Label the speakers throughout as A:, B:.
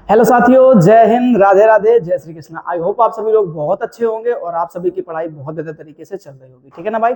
A: Hello साथियों, जय हिंद, राधे राधे, जय श्री कृष्णा। आई होप आप सभी लोग बहुत अच्छे होंगे और आप सभी की पढ़ाई बहुत बेहतर तरीके से चल रही होगी। ठीक है ना भाई।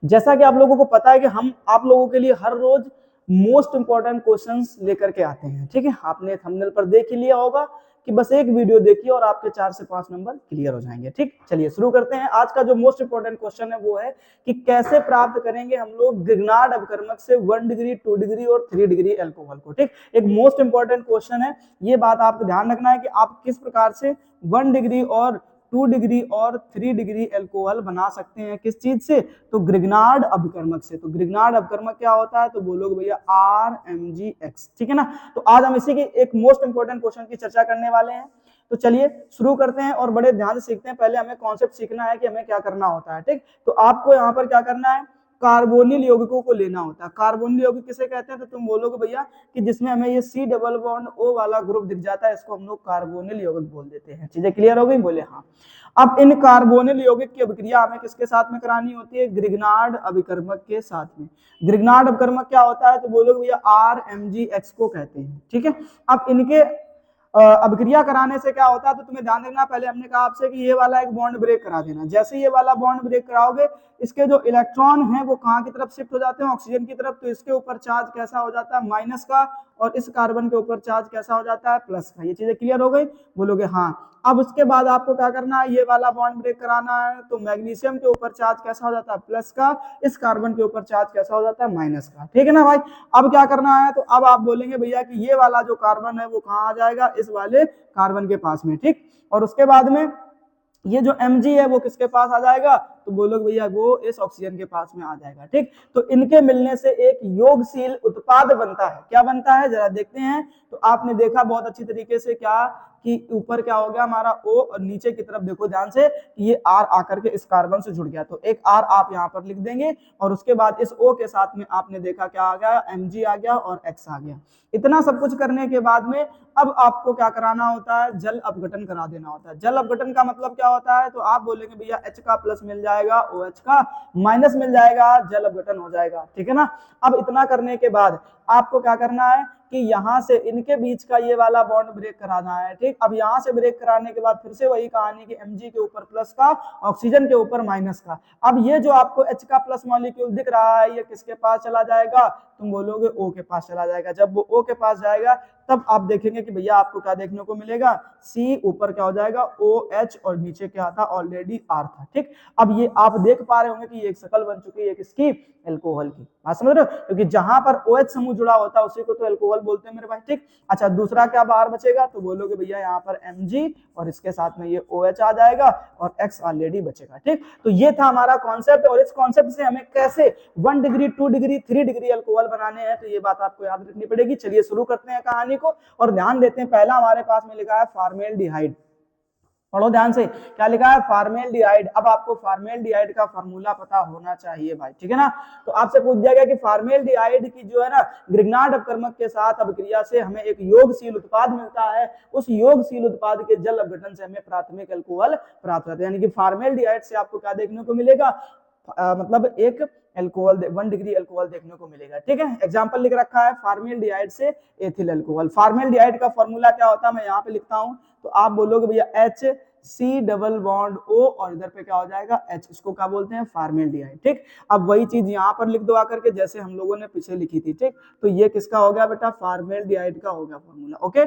A: जैसा कि आप लोगों को पता है कि हम आप लोगों के लिए हर रोज मोस्ट इंपॉर्टेंट क्वेश्चंस लेकर के आते हैं। ठीक है, आपने थंबनेल पर देख ही लिया होगा कि बस एक वीडियो देखिए और आपके 4 से 5 नंबर क्लियर हो जाएंगे। ठीक, चलिए शुरू करते हैं। आज का जो मोस्ट इंपॉर्टेंट क्वेश्चन है वो है कि कैसे प्राप्त करेंगे हम लोग ग्रिग्नार्ड अपकर्मक से 1 डिग्री, 2 डिग्री और 3 डिग्री अल्कोहल को। ठीक, एक मोस्ट इंपॉर्टेंट क्वेश्चन है। ये बात आपको ध्यान रखना है कि आप किस प्रकार से 1 डिग्री और 2 डिग्री और 3 डिग्री अल्कोहल बना सकते हैं। किस चीज से? तो ग्रिग्नार्ड अपकर्मक से। तो ग्रिग्नार्ड अपकर्मक क्या होता है? तो बोलोगे भैया RMgX। ठीक है ना। तो आज हम इसी के एक मोस्ट इंपॉर्टेंट क्वेश्चन की चर्चा करने वाले हैं। तो चलिए शुरू करते हैं और बड़े ध्यान से सीखते हैं। पहले हमें कॉन्सेप्ट सीखना है कि हमें क्या करना होता है। ठीक, तो आपको यहाँ पर क्या करना है, कार्बोनिल यौगिकों को लेना होता है। कार्बोनिल यौगिक किसे कहते हैं? तो तुम बोलोगे भैया कि जिसमें हमें ये C डबल बॉन्ड O वाला ग्रुप दिख जाता है, इसको हम लोग कार्बोनिल यौगिक बोल देते हैं। चीजें क्लियर हो गई? बोले हाँ। अब इन कार्बोनिल यौगिक की अभिक्रिया हमें किसके साथ में करानी होती है? ग्रिग्नार्ड अभिकर्मक के साथ में। ग्रिग्नार्ड अभिकर्मक क्या होता है? तो बोलोगे भैया RMgX को कहते हैं। ठीक है, अब इनके अभिक्रिया कराने से क्या होता है? तो तुम्हें ध्यान देना, पहले हमने कहा आपसे कि ये वाला एक बॉन्ड ब्रेक करा देना। जैसे ये वाला बॉन्ड ब्रेक कराओगे, इसके जो इलेक्ट्रॉन हैं वो कहाँ की तरफ शिफ्ट हो जाते हैं? ऑक्सीजन की तरफ। तो इसके ऊपर चार्ज कैसा हो जाता है? माइनस का। और इस कार्बन के ऊपर चार्ज कैसा हो जाता है? प्लस का। ये चीजें क्लियर हो गई? बोलोगे हाँ। अब उसके बाद आपको क्या करना है? ये वाला बॉन्ड ब्रेक कराना है। तो मैग्नीशियम के ऊपर चार्ज कैसा हो जाता है? प्लस का। इस कार्बन के ऊपर चार्ज कैसा हो जाता है? माइनस का। ठीक है ना भाई। अब क्या करना है? तो अब आप बोलेंगे भैया कि ये वाला जो कार्बन है वो कहाँ आ जाएगा? इस वाले कार्बन के पास में। ठीक, और उसके बाद में ये जो Mg है वो किसके पास आ जाएगा? तो बोलोगे भैया वो इस ऑक्सीजन के पास में आ जाएगा। ठीक, तो इनके मिलने से एक योगशील उत्पाद बनता है। क्या बनता है जरा देखते हैं। तो आपने देखा बहुत अच्छी तरीके से क्या कि ऊपर क्या हो गया हमारा O, और नीचे की तरफ देखो ध्यान से कि ये R आकर के इस कार्बन से जुड़ गया। तो एक R आप यहाँ पर लिख देंगे और उसके बाद इस O के साथ में आपने देखा क्या आ गया? Mg आ गया और X आ गया। इतना सब कुछ करने के बाद में अब आपको क्या कराना होता है? जल अपघटन करा देना होता है। जल अपघटन का मतलब क्या होता है? तो आप बोलेंगे भैया H का प्लस मिल जाएगा, OH का माइनस मिल जाएगा, जल अपघटन हो जाएगा। ठीक है ना। अब इतना करने के बाद आपको क्या करना है कि यहां से इनके बीच का ये वाला बॉन्ड ब्रेक कराना है। ठीक, अब यहां से ब्रेक कराने के बाद फिर से वही कहानी कि Mg के ऊपर प्लस का, ऑक्सीजन के ऊपर माइनस का। अब ये जो आपको H का प्लस मॉलिक्यूल दिख रहा है ये किसके पास चला जाएगा? तुम बोलोगे O के पास चला जाएगा। जब वो O के पास जाएगा तब आप देखेंगे कि भैया आपको क्या देखने को मिलेगा? C ऊपर क्या हो जाएगा? OH और नीचे क्या था? ऑलरेडी R था। ठीक, अब ये आप देख पा रहे होंगे कि ये एक शक्ल बन चुकी है किसकी? अल्कोहल की। बात समझ रहे हो? क्योंकि जहां पर OH समूह जुड़ा होता है उसी को तो अल्कोहल बोलते हैं मेरे भाई। ठीक, अच्छा दूसरा क्या बाहर बचेगा? तो बोलोगे भैया यहाँ पर Mg और इसके साथ में ये OH आ जाएगा और X ऑलरेडी बचेगा। ठीक, तो ये था हमारा कॉन्सेप्ट और इस कॉन्सेप्ट से हमें कैसे 1 डिग्री, 2 डिग्री, 3 डिग्री अल्कोहल बनाने हैं तो ये बात आपको याद रखनी पड़ेगी। चलिए शुरू करते हैं कहानी को और ध्यान देते हैं। पहला हमारे पास में लिखा है फॉर्मेल्डिहाइड। पढ़ो ध्यान से, क्या लिखा है? फॉर्मेल्डिहाइड। अब आपको फॉर्मेल्डिहाइड का फार्मूला पता होना चाहिए भाई। ठीक है ना। तो आपसे पूछ दिया गया कि फॉर्मेल्डिहाइड की जो है ना ग्रिग्नार्ड अपकर्मक के साथ अभिक्रिया से हमें एक योगशील उत्पाद मिलता है। उस योगशील उत्पाद के जल अपघटन से हमें प्राथमिक अल्कोहल प्राप्त होता है। यानी कि फॉर्मेल्डिहाइड से आपको क्या देखने को मिलेगा? मतलब एक अल्कोहल 1 डिग्री अल्कोहल देखने को मिलेगा। ठीक है, एग्जांपल लिख रखा है फॉर्मेल्डिहाइड से एथिल अल्कोहल। फॉर्मेल्डिहाइड का फार्मूला क्या होता है मैं यहाँ पे लिखता हूँ। तो आप बोलोगे भैया HC डबल बॉन्ड O और इधर पे क्या हो जाएगा? H। इसको क्या बोलते हैं? फॉर्मेल्डिहाइड। ठीक, अब वही चीज यहाँ पर लिख दो आकर के जैसे हम लोगों ने पीछे लिखी थी। ठीक, तो ये किसका हो गया बेटा? फॉर्मेल्डिहाइड का हो गया फार्मूला। ओके,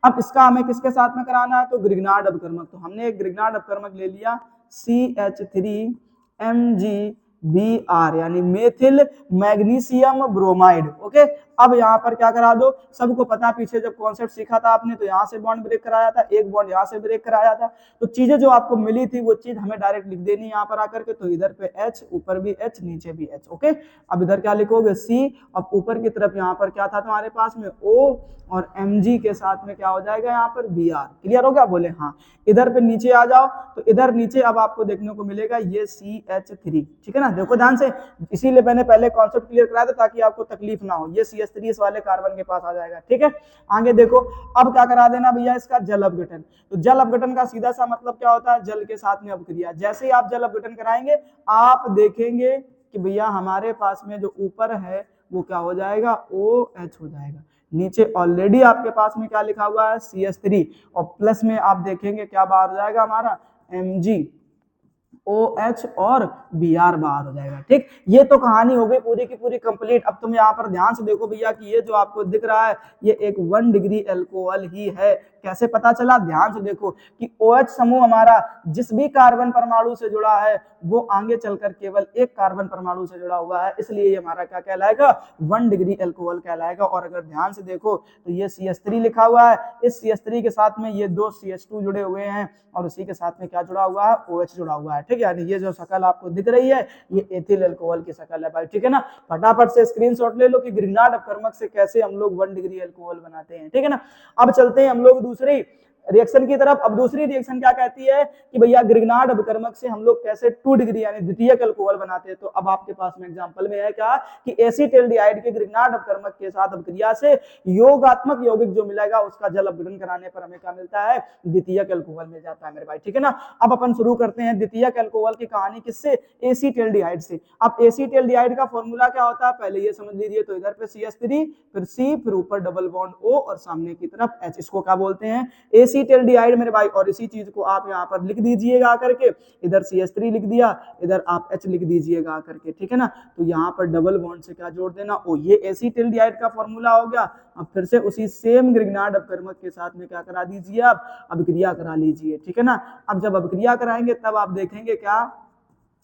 A: अब इसका हमें किसके साथ में कराना है? तो ग्रिग्नार्ड अपकर्मक। तो हमने एक ग्रिग्नार्ड अपकर्मक ले लिया CH3MgBr यानी मेथिल मैग्नीशियम ब्रोमाइड। ओके, अब यहाँ पर क्या करा दो? सबको पता पीछे जब कॉन्सेप्ट सीखा था आपने तो यहाँ से बॉन्ड ब्रेक कराया था, एक बॉन्ड यहाँ से ब्रेक कराया था। तो चीजें जो आपको मिली थी वो चीज हमें डायरेक्ट लिख देनी यहाँ पर आकर के। तो इधर पे H, ऊपर भी H, नीचे भी H। ओके, अब इधर क्या लिखोगे? C। अब ऊपर की तरफ यहाँ पर क्या था तुम्हारे पास में? O और Mg के साथ में क्या हो जाएगा यहाँ पर? Br। क्लियर हो गया? बोले हाँ। इधर पे नीचे आ जाओ तो इधर नीचे अब आपको देखने को मिलेगा ये CH3। ठीक है ना, देखो ध्यान से, इसीलिए मैंने पहले कॉन्सेप्ट क्लियर कराया था ताकि आपको तकलीफ ना हो। ये CH3 इस वाले कार्बन के पास आ जाएगा। ठीक है, आगे देखो। अब क्या करा देना भैया? इसका जल अपघटन। तो जल अपघटन का सीधा सा मतलब क्या होता है? जल के साथ में अपक्रिया। जैसे ही आप जल अपघटन कराएंगे आप देखेंगे कि भैया हमारे पास में जो ऊपर है वो क्या हो जाएगा? OH हो जाएगा। नीचे ऑलरेडी आपके पास में क्या लिखा हुआ है CH3 और प्लस में आप देखेंगे क्या बाहर हो जाएगा हमारा MgOH और Br बाहर हो जाएगा। ठीक, ये तो कहानी हो गई पूरी की पूरी कंप्लीट। अब तुम यहाँ पर ध्यान से देखो भैया कि ये जो आपको दिख रहा है ये एक 1 डिग्री अल्कोहल ही है। कैसे पता चला, ध्यान से देखो कि OH समूह हमारा जिस भी कार्बन परमाणु से जुड़ा है वो आगे चलकर केवल एक कार्बन परमाणु से जुड़ा हुआ है, इसलिए ये हमारा क्या कहलाएगा 1 डिग्री अल्कोहल कहलाएगा। और अगर ध्यान से देखो तो ये CH3 लिखा हुआ है, इस CH3 के साथ में ये 2 CH2 जुड़े हुए हैं और उसी के साथ में क्या जुड़ा हुआ है OH जुड़ा हुआ है। ठीक है, यानी ये जो शक्ल आपको दिख रही है ये एथिल अल्कोहल की शक्ल है भाई। ठीक है ना, फटाफट से स्क्रीनशॉट ले लो कि ग्रिग्नार्ड अपकर्मक से कैसे हम लोग 1 डिग्री अल्कोहल बनाते हैं। ठीक है ना, अब चलते हैं हम लोग दूसरी रिएक्शन की तरफ। अब दूसरी रिएक्शन क्या कहती है कि भैया ग्रिग्नार्ड अपकर्मक से हम लोग कैसे 2 डिग्री यानी द्वितीयक अल्कोहल बनाते हैं। तो अब आपके पास में एग्जांपल में है क्या कि एसीटल्डिहाइड के ग्रिग्नार्ड अपकर्मक के साथ अपक्रिया से योगात्मक यौगिक जो मिलेगा उसका जल अपघटन कराने पर हमें क्या मिलता है द्वितीयक अल्कोहल मिल जाता है मेरे भाई। ठीक है ना, अब अपन शुरू करते हैं द्वितीयक अल्कोहल की कहानी किससे, एसीटल्डिहाइड से। अब एसीटल्डिहाइड का फॉर्मूला क्या होता है पहले ये समझ लीजिए। तो इधर पे CH3 फिर C फिर ऊपर डबल बॉन्ड O और सामने की तरफ H, इसको क्या बोलते हैं एसीटल्डिहाइड मेरे भाई। और इसी चीज को आप यहाँ पर लिख दीजिएगा करके, इधर CH3 लिख दिया, इधर आप H लिख दीजिएगा करके। ठीक है ना, तो यहाँ पर डबल बॉन्ड से क्या जोड़ देना O, ये एसीटल्डिहाइड का फॉर्मूला हो गया। अब फिर से उसी सेम ग्रिग्नार्ड अपकर्मक के साथ में क्या करा दीजिए आप अभिक्रिया करा लीजिए। ठीक है ना, अब जब अभिक्रिया कराएंगे तब आप देखेंगे क्या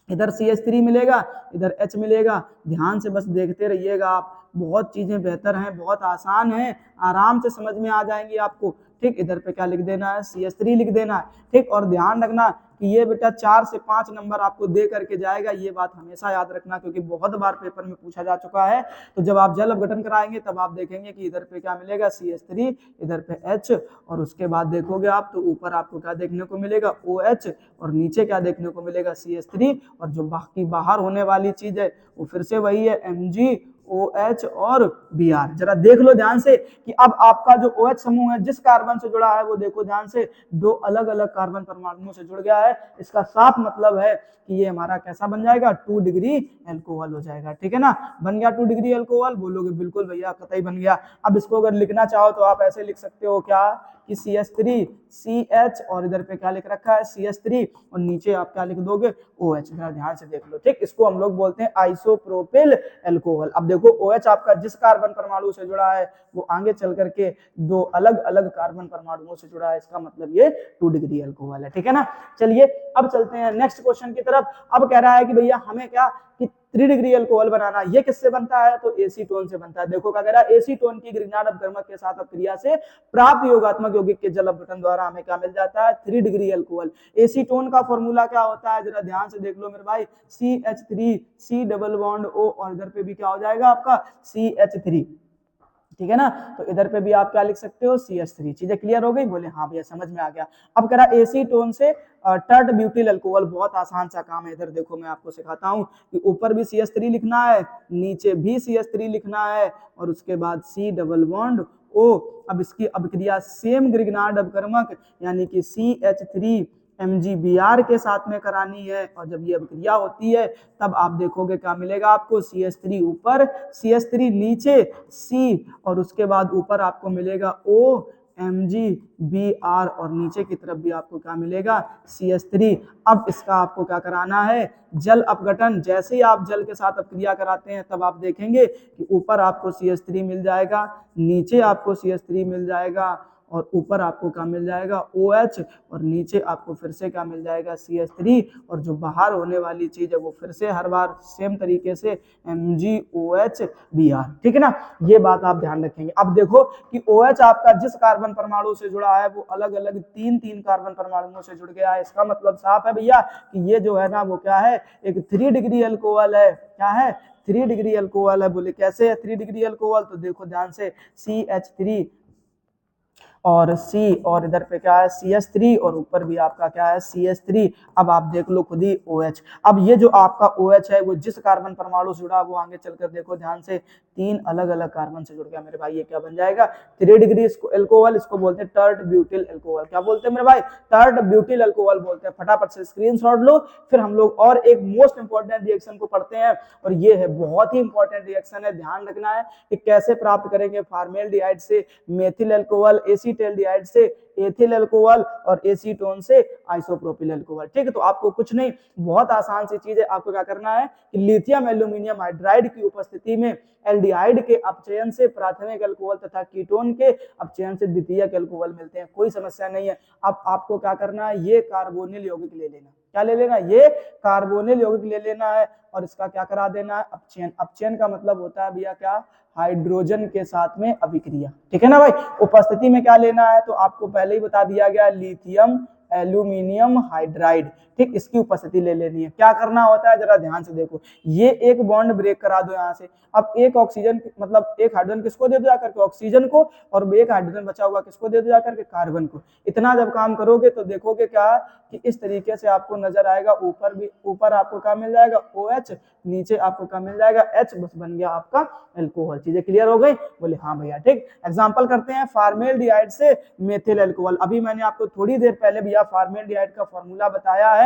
A: इधर CH3 मिलेगा इधर H मिलेगा। ध्यान से बस देखते रहिएगा आप, बहुत चीजें बेहतर हैं, बहुत आसान है, आराम से समझ में आ जाएंगी आपको। ठीक, इधर पे क्या लिख देना है CH3 लिख देना है। ठीक, और ध्यान रखना कि ये बेटा 4 से 5 नंबर आपको दे करके जाएगा, ये बात हमेशा याद रखना क्योंकि बहुत बार पेपर में पूछा जा चुका है। तो जब आप जल अपघटन कराएंगे तब आप देखेंगे कि इधर पे क्या मिलेगा CH3 इधर पे H और उसके बाद देखोगे आप तो ऊपर आपको क्या देखने को मिलेगा OH और नीचे क्या देखने को मिलेगा CH3 और जो बाकी बाहर होने वाली चीज है वो फिर से वही है MgOH और Br। जरा देख लो ध्यान से कि अब आपका जो OH समूह है जिस कार्बन से जुड़ा है वो देखो ध्यान से 2 अलग अलग कार्बन परमाणुओं से जुड़ गया है। इसका साफ मतलब है कि ये हमारा कैसा बन जाएगा 2 डिग्री अल्कोहल हो जाएगा। ठीक है ना, बन गया 2 डिग्री अल्कोहल, बोलोगे बिल्कुल भैया कतई बन गया। अब इसको अगर लिखना चाहो तो आप ऐसे लिख सकते हो क्या कि CH3 CH और इधर पे क्या लिख रखा है CH3 और नीचे आप क्या लिख दोगे OH। ध्यान से देख लो। ठीक, इसको हम लोग बोलते हैं आइसोप्रोपिल अल्कोहल। अब देखो OH आपका जिस कार्बन परमाणु से जुड़ा है वो आगे चल करके 2 अलग अलग कार्बन परमाणुओं से जुड़ा है, इसका मतलब ये 2 डिग्री अल्कोहल है। ठीक है ना, चलिए अब चलते हैं नेक्स्ट क्वेश्चन की तरफ। अब कह रहा है कि भैया हमें क्या कि 3 डिग्री अल्कोहल बनाना, ये किससे बनता है तो एसीटोन से बनता है। देखो क्या कह रहा है एसीटोन की ग्रिग्नार्ड अपकर्मक के साथ अपक्रिया से प्राप्त योगात्मक यौगिक के जल अपघटन द्वारा हमें क्या मिल जाता है 3 डिग्री अल्कोहल। एसीटोन का फॉर्मूला क्या होता है जरा ध्यान से देख लो मेरे भाई, CH3 C double bond O और इधर पे भी क्या हो जाएगा आपका CH3। ठीक है ना, तो इधर पे भी आप क्या लिख सकते हो CH3। चीजें क्लियर हो गई, बोले हाँ भैया समझ में आ गया। अब कह रहा एसीटोन से टर्ट ब्यूटिल अल्कोहल, बहुत आसान सा काम है। इधर देखो मैं आपको सिखाता हूँ कि ऊपर भी CH3 लिखना है, नीचे भी CH3 लिखना है और उसके बाद C डबल बॉन्ड O। अब इसकी अभिक्रिया सेम ग्रिग्नार्ड अपकर्मक यानी कि CH3 MgBr के साथ में करानी है और जब ये अभिक्रिया होती है तब आप देखोगे क्या मिलेगा आपको CH3 ऊपर CH3 नीचे C और उसके बाद ऊपर आपको मिलेगा O MgBr और नीचे की तरफ भी आपको क्या मिलेगा CH3। अब इसका आपको क्या कराना है जल अपघटन। जैसे ही आप जल के साथ अपक्रिया कराते हैं तब आप देखेंगे कि ऊपर आपको CH3 मिल जाएगा, नीचे आपको CH3 मिल जाएगा और ऊपर आपको क्या मिल जाएगा OH और नीचे आपको फिर से क्या मिल जाएगा CH3 और जो बाहर होने वाली चीज है वो फिर से हर बार सेम तरीके से MgOH-Br। ठीक है ना, ये बात आप ध्यान रखेंगे। अब देखो कि OH आपका जिस कार्बन परमाणु से जुड़ा है वो अलग अलग 3 कार्बन परमाणुओं से जुड़ गया है। इसका मतलब साफ है भैया कि ये जो है ना वो क्या है एक 3 डिग्री अल्कोहल है। क्या है 3 डिग्री अल्कोहल है। बोले कैसे है 3 डिग्री अल्कोहल, तो देखो ध्यान से CH3 और सी, और इधर पे क्या है CH3, और ऊपर भी आपका क्या है CH3। अब आप देख लो खुद ही OH। अब ये जो आपका OH है वो जिस कार्बन परमाणु से जुड़ा वो आगे चलकर देखो ध्यान से 3 अलग अलग कार्बन से जुड़ गया मेरे भाई। ये क्या बन जाएगा 3 डिग्री इसको एल्कोहल, इसको बोलते हैं टर्ट ब्यूटिल एल्कोहल। क्या बोलते हैं मेरे भाई टर्ट ब्यूटिल एल्कोहल बोलते हैं। फटाफट से स्क्रीनशॉट लो। फिर हम लोग और एक मोस्ट इंपॉर्टेंट रिएक्शन को पढ़ते हैं, और ये है बहुत ही इंपॉर्टेंट रिएक्शन है, ध्यान रखना है कि कैसे प्राप्त करेंगे फॉर्मेल्डिहाइड से मेथिल एल्कोहल, एसीटल्डिहाइड से एथिल एल्कोहल, और एसीटोन से आइसोप्रोपिल एल्कोहल। ठीक है, तो आपको कुछ नहीं, बहुत आसान सी चीज है। आपको क्या करना है कि लिथियम एल्यूमिनियम हाइड्राइड की उपस्थिति में एल्डिहाइड के अपचयन से प्राथमिक अल्कोहल तथा कीटोन के अपचयन से द्वितीयक अल्कोहल मिलते हैं। कोई समस्या नहीं है। अब आपको क्या करना है, ये कार्बोनिल यौगिक ले लेना। क्या ले लेना, ये कार्बोनिल यौगिक ले लेना है, और इसका क्या करा देना है अपचयन। अपचयन का मतलब होता है भैया क्या, हाइड्रोजन के साथ में अभिक्रिया। ठीक है ना भाई। उपस्थिति में क्या लेना है, तो आपको पहले ही बता दिया गया लिथियम एल्यूमिनियम हाइड्राइड। ठीक, इसकी उपस्थिति ले लेनी है। क्या करना होता है जरा ध्यान से देखो, ये एक बॉन्ड ब्रेक करा दो यहाँ से। अब एक ऑक्सीजन मतलब एक हाइड्रोजन किसको दे दो जाकर के ऑक्सीजन को, और एक हाइड्रोजन बचा हुआ किसको दे दो जाकर के कार्बन को। इतना जब काम करोगे तो देखोगे क्या कि इस तरीके से आपको नजर आएगा, ऊपर भी, ऊपर आपको क्या मिल जाएगा OH, नीचे आपको क्या मिल जाएगा H, बस बन गया आपका एल्कोहल। चीजें क्लियर हो गई, बोले हाँ भैया। ठीक, एग्जांपल करते हैं फॉर्मेल्डिहाइड से मेथिल एल्कोहल। अभी मैंने आपको थोड़ी देर पहले भैया फॉर्मेल्डिहाइड का फॉर्मूला बताया है,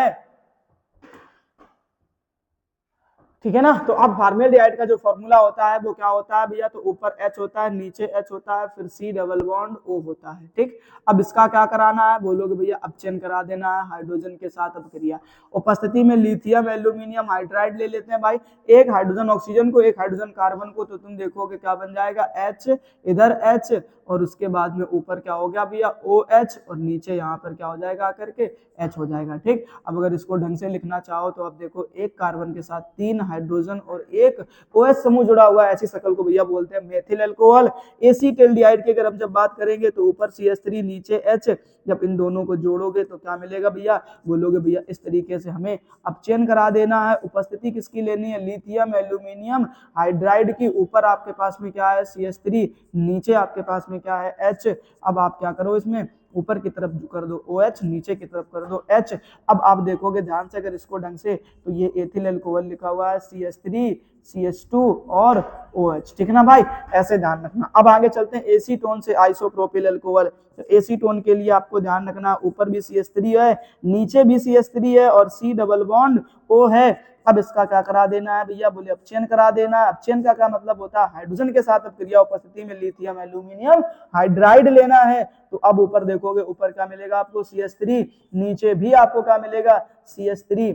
A: ठीक है ना। तो अब फॉर्मेल्डिहाइड का जो फॉर्मूला होता है वो क्या होता है भैया, तो ऊपर H होता है, नीचे H होता है, फिर C डबल बॉन्ड O होता है। ठीक, अब इसका क्या कराना है, बोलोगे भैया अपचयन करा देना है हाइड्रोजन के साथ अपक्रिया। उपस्थिति में लिथियम एल्यूमिनियम हाइड्राइड ले लेते हैं भाई, एक हाइड्रोजन ऑक्सीजन को, एक हाइड्रोजन कार्बन को, तो तुम देखोगे क्या बन जाएगा H, इधर H, और उसके बाद में ऊपर क्या हो गया भैया OH, और नीचे यहाँ पर क्या हो जाएगा आकर के H हो जाएगा। ठीक, अब अगर इसको ढंग से लिखना चाहो तो अब देखो एक कार्बन के साथ 3 हाइड्रोजन और एक OH समूह जुड़ा हुआ है, ऐसी शक्ल को भैया बोलते हैं मेथिल एल्कोहल। एसीटल्डिहाइड की अगर हम जब बात करेंगे तो ऊपर CH3 नीचे H, जब इन दोनों को जोड़ोगे तो क्या मिलेगा भैया, बोलोगे भैया इस तरीके से हमें अपचयन करा देना है। उपस्थिति किसकी लेनी है, लिथियम एल्यूमिनियम हाइड्राइड की। ऊपर आपके पास में क्या है CH3, नीचे आपके पास में क्या है H। अब आप क्या करो, इसमें ऊपर की तरफ कर दो OH, नीचे की तरफ कर दो H। अब आप देखोगे ध्यान से अगर इसको ढंग से, तो ये एथिल एल्कोहल लिखा हुआ है CH3 CH2 और OH। ठीक है ना भाई, ऐसे ध्यान रखना। अब आगे चलते हैं एसीटोन से आइसोप्रोपिल एल्कोहल। तो एसीटोन के लिए आपको ध्यान रखना, ऊपर भी CH3 है, नीचे भी CH3 है, और C डबल बॉन्ड O है। अब इसका क्या करा देना है भैया, बोले अपचयन करा देना है। अपचयन का क्या मतलब होता है, हाइड्रोजन के साथ अपक्रिया, उपस्थिति में लिथियम एल्यूमिनियम हाइड्राइड लेना है। तो अब ऊपर देखोगे, ऊपर क्या मिलेगा आपको CH3, नीचे भी आपको क्या मिलेगा CH3,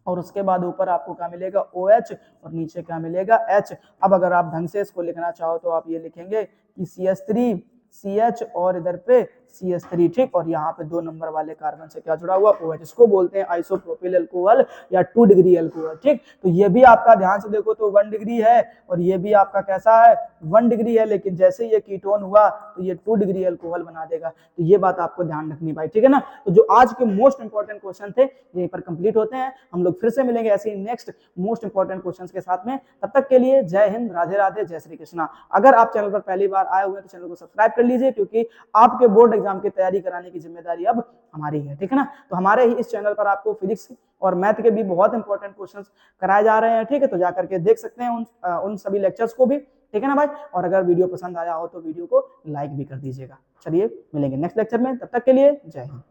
A: और उसके बाद ऊपर आपको क्या मिलेगा OH, और नीचे क्या मिलेगा H। अब अगर आप ढंग से इसको लिखना चाहो तो आप ये लिखेंगे कि CH3 CH और इधर पे CH3। ठीक, और यहाँ पे 2 नंबर वाले कार्बन से क्या जुड़ा हुआ OH, इसको बोलते हैं आइसोप्रोपिल एल्कोहल या 2 डिग्री एल्कोहल। ठीक, तो ये भी आपका ध्यान से देखो तो 1 डिग्री है, और ये भी आपका कैसा है 1 डिग्री है, लेकिन जैसे ये कीटोन हुआ तो ये 2 डिग्री एल्कोहल बना देगा। तो ये बात आपको ध्यान रखनी भाई। ठीक है ना, तो जो आज के मोस्ट इंपॉर्टेंट क्वेश्चन थे यहीं पर कंप्लीट होते हैं। हम लोग फिर से मिलेंगे ऐसे ही नेक्स्ट मोस्ट इंपॉर्टेंट क्वेश्चन के साथ में। तब तक के लिए जय हिंद, राधे राधे, जय श्री कृष्णा। अगर आप चैनल पर पहली बार आए हुए हैं तो चैनल को सब्सक्राइब कर लीजिए, क्योंकि आपके बोर्ड एग्जाम की तैयारी कराने की जिम्मेदारी अब हमारी है। ठीक है ना, तो हमारे ही इस चैनल पर आपको फिजिक्स और मैथ के भी बहुत इंपॉर्टेंट क्वेश्चंस कराए जा रहे हैं। ठीक है, तो जाकर के देख सकते हैं उन सभी लेक्चर्स को भी। ठीक है ना भाई, और अगर वीडियो पसंद आया हो तो वीडियो को लाइक भी कर दीजिएगा। चलिए मिलेंगे नेक्स्ट लेक्चर में, तब तक के लिए जय हिंद।